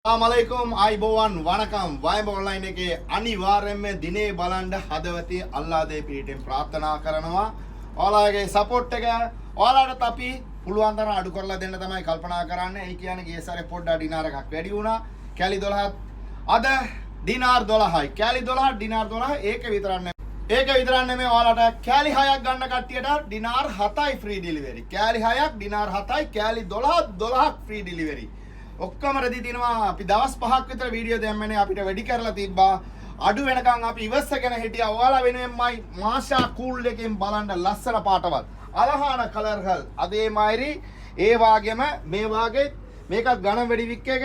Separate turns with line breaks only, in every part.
अस्सलामुअलैकुम आइबोवन वणकम vibe online එකේ අනිවාර්යයෙන්ම දිනේ බලන්න හදවතේ අල්ලාහ්ගේ පිළිටෙන් ප්‍රාර්ථනා කරනවා. ඔයාලගේ සපෝට් එක ඔයාලට අපි පුළුවන් තරම් අඩු කරලා දෙන්න තමයි කල්පනා කරන්නේ. ඒ කියන්නේ ගිය සැරේ පොඩ්ඩක් ඩිනාර එකක් වැඩි වුණා. කැලි 12 අද ඩිනාර් 12යි. කැලි 12 ඩිනාර් 12 ඒක විතරක් නෙමෙයි. ඒක විතරක් නෙමෙයි ඔයාලට කැලි 6ක් ගන්න කට්ටියට ඩිනාර් 7යි ෆ්‍රී ඩෙලිවරි. කැලි 6ක් ඩිනාර් 7යි කැලි 12ක් ෆ්‍රී ඩෙලිවරි. ඔක්කොම රෙදි තිනවා. අපි දවස් 5ක් විතර වීඩියෝ දැම්මනේ අපිට වැඩි කරලා තිබ්බා. අඩු වෙනකන් අපි ඉවස්සගෙන හිටියා. ඔයාලා වෙනුවෙන්මයි මාෂා කූල් එකෙන් බලන්න ලස්සන පාටවල්. අලහාන කලර් හල්. අදේමයිරි ඒ වාගේම මේ වාගේ මේකත් ඝන වැඩි වික් එක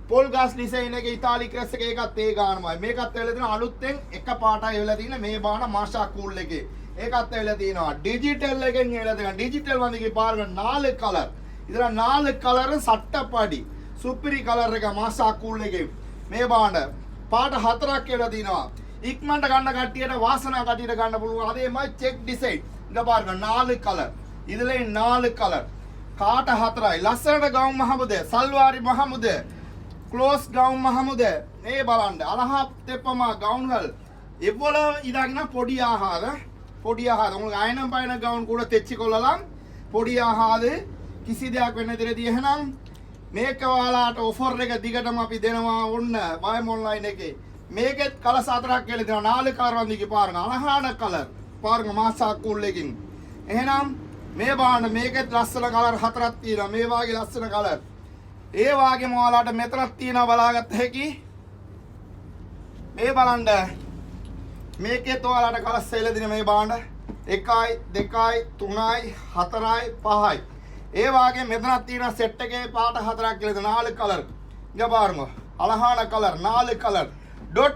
පොල් ගාස් ඩිසයින් එකේ ඉතාලි ක්‍රස් එක ඒකත් ඒ ගානමයි. මේකත් වෙලා තියෙන අලුත්ෙන් එක පාටයි වෙලා තියෙන මේ බාන මාෂා කූල් එකේ. ඒකත් වෙලා තියෙනවා. ඩිජිටල් එකෙන් වෙලා තියෙනවා. ඩිජිටල් වන්දිගේ පාරක 4 කලර්. ಇದರ 4 ಕಲರ್ ಸಟ್ಟಪಾಡಿ ಸೂಪರಿ ಕಲರ್ එක මාසා කූල් එකේ මේ බාණ්ඩ පාට 4ක් කියලා දිනවා ඉක්මනට ගන්න කට්ටියට වාසනා කට්ටියට ගන්න පුළුවන් අදේමයි චෙක් ඩිසයින් ඉඳ පාරක 4 කලர் இதுல 4 கலர் කාට 4යි ලස්සනට ගවුම් මහමුද සල්වාරි මහමුද க்ளோஸ் கவுன் மஹமுத මේ බලන්න අලහා තෙප්පම ගවුන්கள் இவ்வளவு இதாகினா பொடி ஆகாது உங்களுக்கு அயனம் பயண கவுன் கூட தெச்சி கொள்ளலாம் பொடி ஆகாது කිසි දෙයක් වෙන්න දෙරදී එහෙනම් මේක ඔයාලාට ඔෆර් එක දිගටම අපි දෙනවා ඔන්න වයිම් ඔන්ලයින් එකේ මේකෙත් කලර් 4ක් කියලා දෙනවා 4 කලර් වන්දිගේ පාරන අලහාන කලර් පාරන මාසා කූල් එකකින් එහෙනම් මේ බාන්න මේකෙත් ලස්සන කලර් 4ක් තියෙනවා මේ වාගේ ලස්සන කලර් ඒ වාගේම ඔයාලාට මෙතනක් තියෙනවා බලාගත්ත හැකි මේ බලන්න මේකෙත් ඔයාලාට කලර් සෙල දින මේ බාන්න 1යි 2යි 3යි 4යි 5යි ඒ වාගේ මෙතනක් තියෙන සෙට් එකේ පාට 4ක් කියලා 4 කලර් ඉඟපාරම අලහාන කලර් 4 කලර් ඩොට්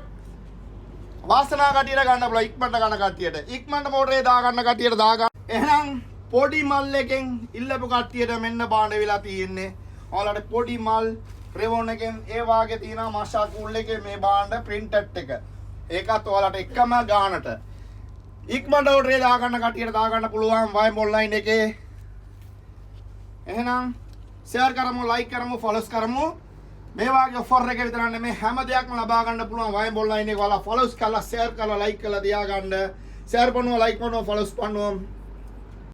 වාසනා කටියට ගන්න පුළුවන් ඉක්මනට ගන්න කට්ටියට ඉක්මනට මෝටරේ දා ගන්න කට්ටියට දා ගන්න එහෙනම් පොඩි මල් එකෙන් ඉල්ලපු කට්ටියට මෙන්න බාණ්ඩ වෙලා තියෙන්නේ ඔයාලට පොඩි මල් රෙවොන් එකෙන් ඒ වාගේ තියෙනවා මාෂා කූල් එකේ මේ බාණ්ඩ ප්‍රින්ටඩ් එක ඒකත් ඔයාලට එකම ගානට ඉක්මනට මෝටරේ දා ගන්න කට්ටියට දා ගන්න පුළුවන් වයිම් ඔන්ලයින් එකේ එහෙනම් ෂෙයාර් කරමු ලයික් කරමු ෆොලෝස් කරමු මේ වාගේ ඔෆර් එක විතර නෙමෙයි හැම දෙයක්ම ලබා ගන්න පුළුවන් වයිම් ඔන්ලයින් එක ඔයාලා ෆොලෝස් කරලා ෂෙයාර් කරලා ලයික් කරලා තියා ගන්න ෂෙයාර් பண்ணுவோம் லைக் பண்ணுவோம் ஃபாலோஸ் பண்ணுவோம்